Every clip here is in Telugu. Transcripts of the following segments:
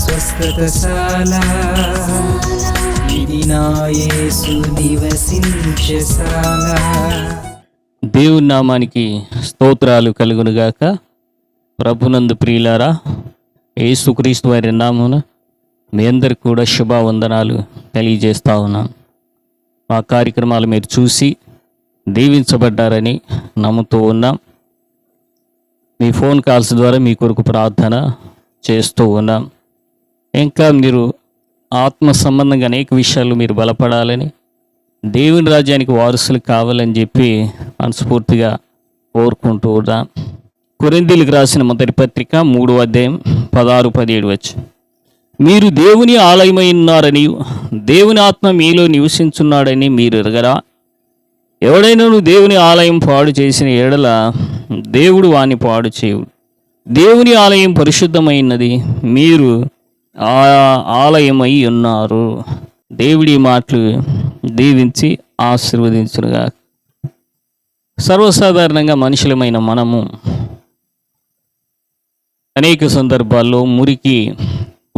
స్వస్థతశాల ఇది నా యేసు నివసించశాల. దేవుని నామానికి స్తోత్రాలు కలుగునుగాక. ప్రభునందు ప్రియులారా, యేసుక్రీస్తు వారి నామమున మీ అందరికి కూడా శుభవందనాలు తెలియజేస్తా ఉన్నాను. మా కార్యక్రమాలు మీరు చూసి దీవించబడ్డారని నమ్ముతూ ఉన్నాం. మీ ఫోన్ కాల్స్ ద్వారా మీ కొరకు ప్రార్థన చేస్తూ ఉన్నాం. ఇంకా మీరు ఆత్మ సంబంధంగా అనేక విషయాలు మీరు బలపడాలని, దేవుని రాజ్యానికి వారసులు కావాలని చెప్పి మనస్ఫూర్తిగా కోరుకుంటూ ఉన్నాం. కొరింథీయులకు రాసిన మొదటి పత్రిక 3వ అధ్యాయం 16-17 మీరు దేవుని ఆలయమై ఉన్నారని, దేవుని ఆత్మ మీలో నివసించున్నాడని మీరు ఎరగరా? ఎవడైనా దేవుని ఆలయం పాడు చేసిన ఎడల దేవుడు వాని పాడు చేయుడు. దేవుని ఆలయం పరిశుద్ధమైనది, మీరు ఆ ఆలయమై ఉన్నారు. దేవుడి మాటలు దీవించి ఆశీర్వదించునుగా. సర్వసాధారణంగా మనుషులమైన మనము అనేక సందర్భాల్లో మురికి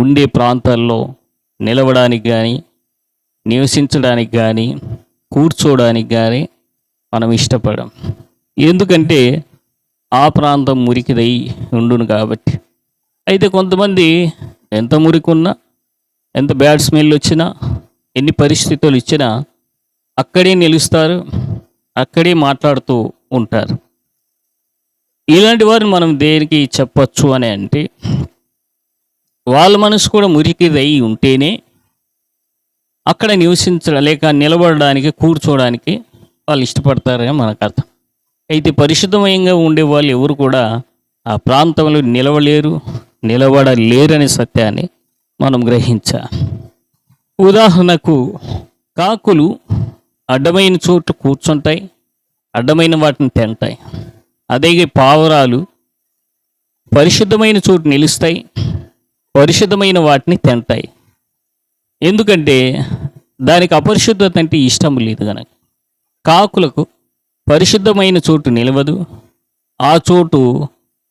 ఉండే ప్రాంతాల్లో నిలవడానికి కానీ, నివసించడానికి కానీ, కూర్చోడానికి కానీ మనం ఇష్టపడం. ఎందుకంటే ఆ ప్రాంతం మురికిదై ఉండును కాబట్టి. అయితే కొంతమంది ఎంత మురికున్నా, ఎంత బ్యాడ్ స్మెల్ వచ్చినా, ఎన్ని పరిస్థితులు ఇచ్చినా అక్కడే నిలుస్తారు, అక్కడే మాట్లాడుతూ ఉంటారు. ఇలాంటి వారిని మనం దేనికి చెప్పచ్చు అని అంటే, వాళ్ళ మనసు కూడా మురికిదై ఉంటేనే అక్కడ లేక నిలబడడానికి, కూర్చోవడానికి వాళ్ళు ఇష్టపడతారని మనకు అర్థం. అయితే పరిశుద్ధమయంగా ఉండే వాళ్ళు ఎవరు కూడా ఆ ప్రాంతంలో నిలబడలేరనే సత్యాన్ని మనం గ్రహించాలి. ఉదాహరణకు కాకులు అడ్డమైన చోటు కూర్చుంటాయి, అడ్డమైన వాటిని తింటాయి. అదే పావురాలు పరిశుద్ధమైన చోటు నిలుస్తాయి, పరిశుద్ధమైన వాటిని తింటాయి. ఎందుకంటే దానికి అపరిశుద్ధత అంటే ఇష్టం లేదు కనుక. కాకులకు పరిశుద్ధమైన చోటు నిలవదు, ఆ చోటు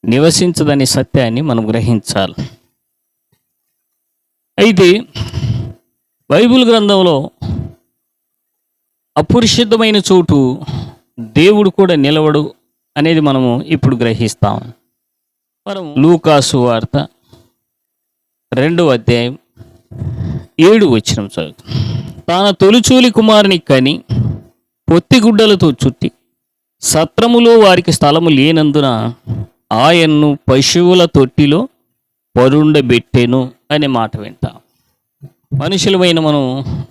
నివసించదనే సత్యాన్ని మనం గ్రహించాలి. అయితే బైబిల్ గ్రంథంలో అపరిశుద్ధమైన చోటు దేవుడు కూడా నిలవడు అనేది మనము ఇప్పుడు గ్రహిస్తాం. మనం లూకాసు వార్త 2వ అధ్యాయం 7 చదువు. తాన తొలిచూలి కుమారుని కని పొత్తిగుడ్డలతో చుట్టి సత్రములో వారికి స్థలము లేనందున ఆయన్ను పశువుల తొట్టిలో పరుండబెట్టెను అనే మాట వింటాం. మనుషులమైన మనం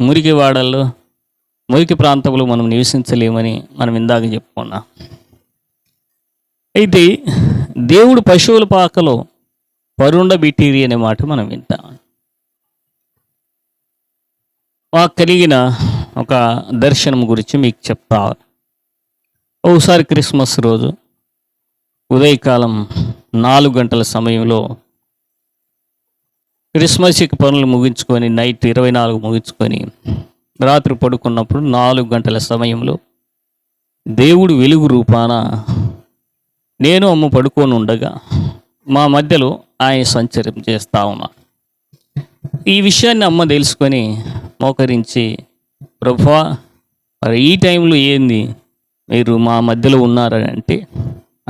మురికి వాడల్లో, మురికి ప్రాంతంలో మనం నివసించలేమని మనం ఇందాక చెప్పుకున్నాం. అయితే దేవుడు పశువుల పాకలో పరుండబెట్టిరి అనే మాట మనం వింటాం. మాకు కలిగిన ఒక దర్శనం గురించి మీకు చెప్తా. ఒకసారి క్రిస్మస్ రోజు ఉదయకాలం 4 గంటల సమయంలో క్రిస్మస్కి పనులు ముగించుకొని, నైట్ 24 ముగించుకొని రాత్రి పడుకున్నప్పుడు 4 గంటల సమయంలో దేవుడు వెలుగు రూపాన నేను అమ్మ పడుకొని ఉండగా మా మధ్యలో ఆయన సంచరం చేస్తా ఉన్నా. ఈ విషయాన్ని అమ్మ తెలుసుకొని మోకరించి, ప్రభువా మరి ఈ టైంలో ఏంది మీరు మా మధ్యలో ఉన్నారని అంటే,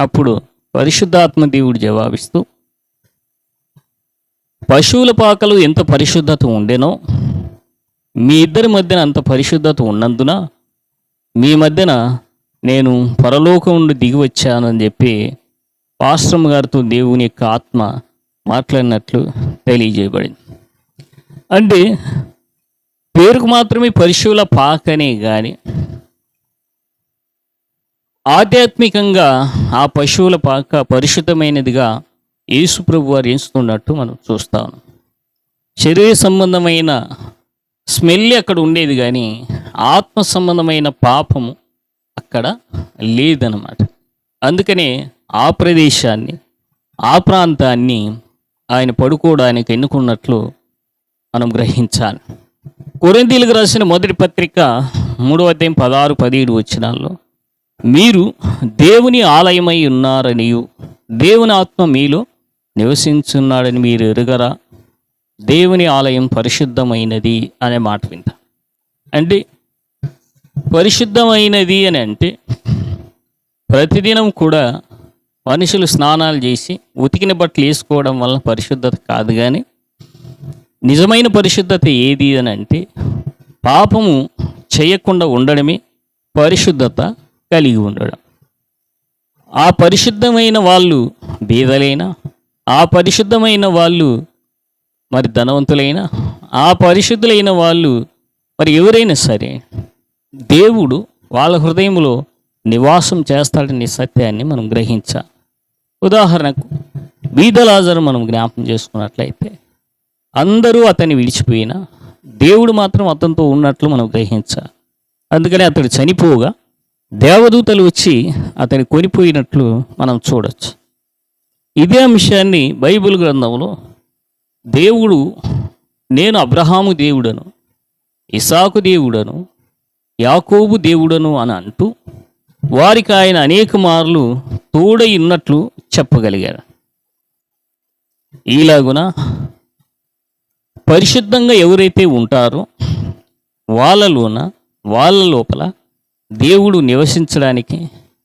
అప్పుడు పరిశుద్ధాత్మ దేవుడు జవాబిస్తూ, పశువుల పాకలు ఎంత పరిశుద్ధత ఉండేనో మీ ఇద్దరి మధ్యన అంత పరిశుద్ధత ఉన్నందున మీ మధ్యన నేను పరలోకం నుండి దిగి వచ్చానని చెప్పి పాస్టర్ గారితో దేవుని యొక్క ఆత్మ మాట్లాడినట్లు తెలియజేయబడింది. అంటే పేరుకు మాత్రమే పశువుల పాకనే కానీ ఆధ్యాత్మికంగా ఆ పశువుల పాక పరిశుద్ధమైనదిగా యేసు ప్రభు వారు ఎంచుతున్నట్టు మనం చూస్తాం. శరీర సంబంధమైన స్మెల్ అక్కడ ఉండేది కానీ ఆత్మ సంబంధమైన పాపము అక్కడ లేదన్నమాట. అందుకనే ఆ ప్రదేశాన్ని, ఆ ప్రాంతాన్ని ఆయన పడుకోవడానికి ఎన్నుకున్నట్లు మనం గ్రహించాలి. కొరింథీయులకు రాసిన మొదటి పత్రిక 3వ అధ్యాయం 16-17 మీరు దేవుని ఆలయమై ఉన్నారనియు దేవుని ఆత్మ మీలో నివసించున్నాడని మీరు ఎరుగరా? దేవుని ఆలయం పరిశుద్ధమైనది అనే మాట వింటాం. అంటే పరిశుద్ధమైనది అని అంటే ప్రతిదినం కూడా మనుషులు స్నానాలు చేసి ఉతికిన బట్టలు వేసుకోవడం వల్ల పరిశుద్ధత కాదు. కానీ నిజమైన పరిశుద్ధత ఏది అని అంటే పాపము చేయకుండా ఉండడమే పరిశుద్ధత కలిగి ఉండడం. ఆ పరిశుద్ధమైన వాళ్ళు బీదలైనా, ఆ పరిశుద్ధమైన వాళ్ళు మరి ధనవంతులైనా, ఆ పరిశుద్ధులైన వాళ్ళు మరి ఎవరైనా సరే దేవుడు వాళ్ళ హృదయంలో నివాసం చేస్తాడనే సత్యాన్ని మనం గ్రహించాలి. ఉదాహరణకు బీద లాజరు మనం జ్ఞాపకం చేసుకున్నట్లయితే అందరూ అతన్ని విడిచిపోయినా దేవుడు మాత్రం అతనితో ఉన్నట్లు మనం గ్రహించాలి. అందుకని అతడు చనిపోగా దేవదూతలు వచ్చి అతన్ని కొనిపోయినట్లు మనం చూడవచ్చు. ఇదే అంశాన్ని బైబిల్ గ్రంథంలో దేవుడు నేను అబ్రహాము దేవుడను, ఇసాకు దేవుడను, యాకోబు దేవుడను అని అంటూ వారికి ఆయన అనేక మార్లు తోడై ఉన్నట్లు చెప్పగలిగారు. ఈలాగున పరిశుద్ధంగా ఎవరైతే ఉంటారో వాళ్ళ లోపల దేవుడు నివసించడానికి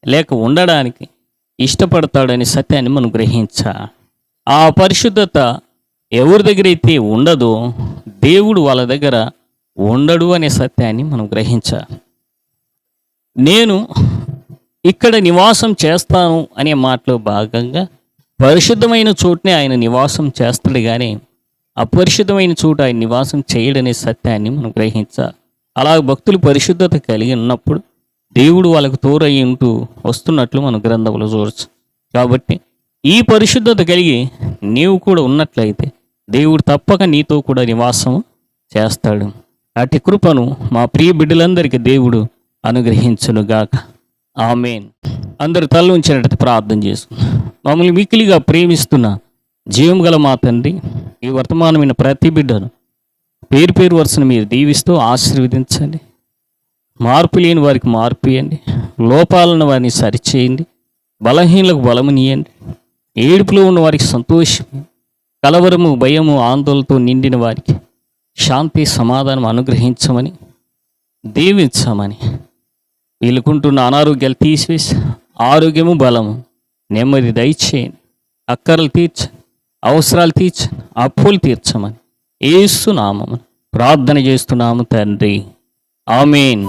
లేక ఉండడానికి ఇష్టపడతాడనే సత్యాన్ని మనం గ్రహించాలి. ఆ పరిశుద్ధత ఎవరి దగ్గర అయితే ఉండదో దేవుడు వాళ్ళ దగ్గర ఉండడు అనే సత్యాన్ని మనం గ్రహించాలి. నేను ఇక్కడ నివాసం చేస్తాను అనే మాటలో భాగంగా పరిశుద్ధమైన చోటునే ఆయన నివాసం చేస్తాడు, కానీ అపరిశుద్ధమైన చోటు ఆయన నివాసం చేయడనే సత్యాన్ని మనం గ్రహించాలి. అలా భక్తులు పరిశుద్ధత కలిగి ఉన్నప్పుడు దేవుడు వాళ్ళకు తోడై ఉంటూ వస్తున్నట్లు మనం గ్రంథంలో చూడవచ్చు. కాబట్టి ఈ పరిశుద్ధత కలిగి నీవు కూడా ఉన్నట్లయితే దేవుడు తప్పక నీతో కూడా నివాసం చేస్తాడు. అట్టి కృపను మా ప్రియ బిడ్డలందరికీ దేవుడు అనుగ్రహించునుగాక. ఆమేన్. అందరూ తల ఉంచినట్టు ప్రార్థన చేసుకున్నాం. మమ్మల్ని మిక్కిలిగా ప్రేమిస్తున్న జీవం గల మా తండ్రి, ఈ వర్తమానమైన ప్రతి బిడ్డను పేరు పేరు వరుసను మీరు దీవిస్తూ ఆశీర్వదించండి. మార్పు లేని వారికి మార్పు ఇవ్వండి, లోపాలను వారిని సరిచేయండి, బలహీనలకు బలమునియండి, ఏడుపులో ఉన్న వారికి సంతోషం, కలవరము భయము ఆందోళనతో నిండిన వారికి శాంతి సమాధానం అనుగ్రహించమని దీవించమని, వీళ్ళకుంటున్న అనారోగ్యాలు తీసివేసి ఆరోగ్యము బలము నెమ్మది దయచేయండి, అక్కరలు తీర్చండి, అవసరాలు తీర్చండి, అప్పులు తీర్చమని యేసు నామమున ప్రార్థన చేస్తున్నాము తండ్రి. ఆమేన్.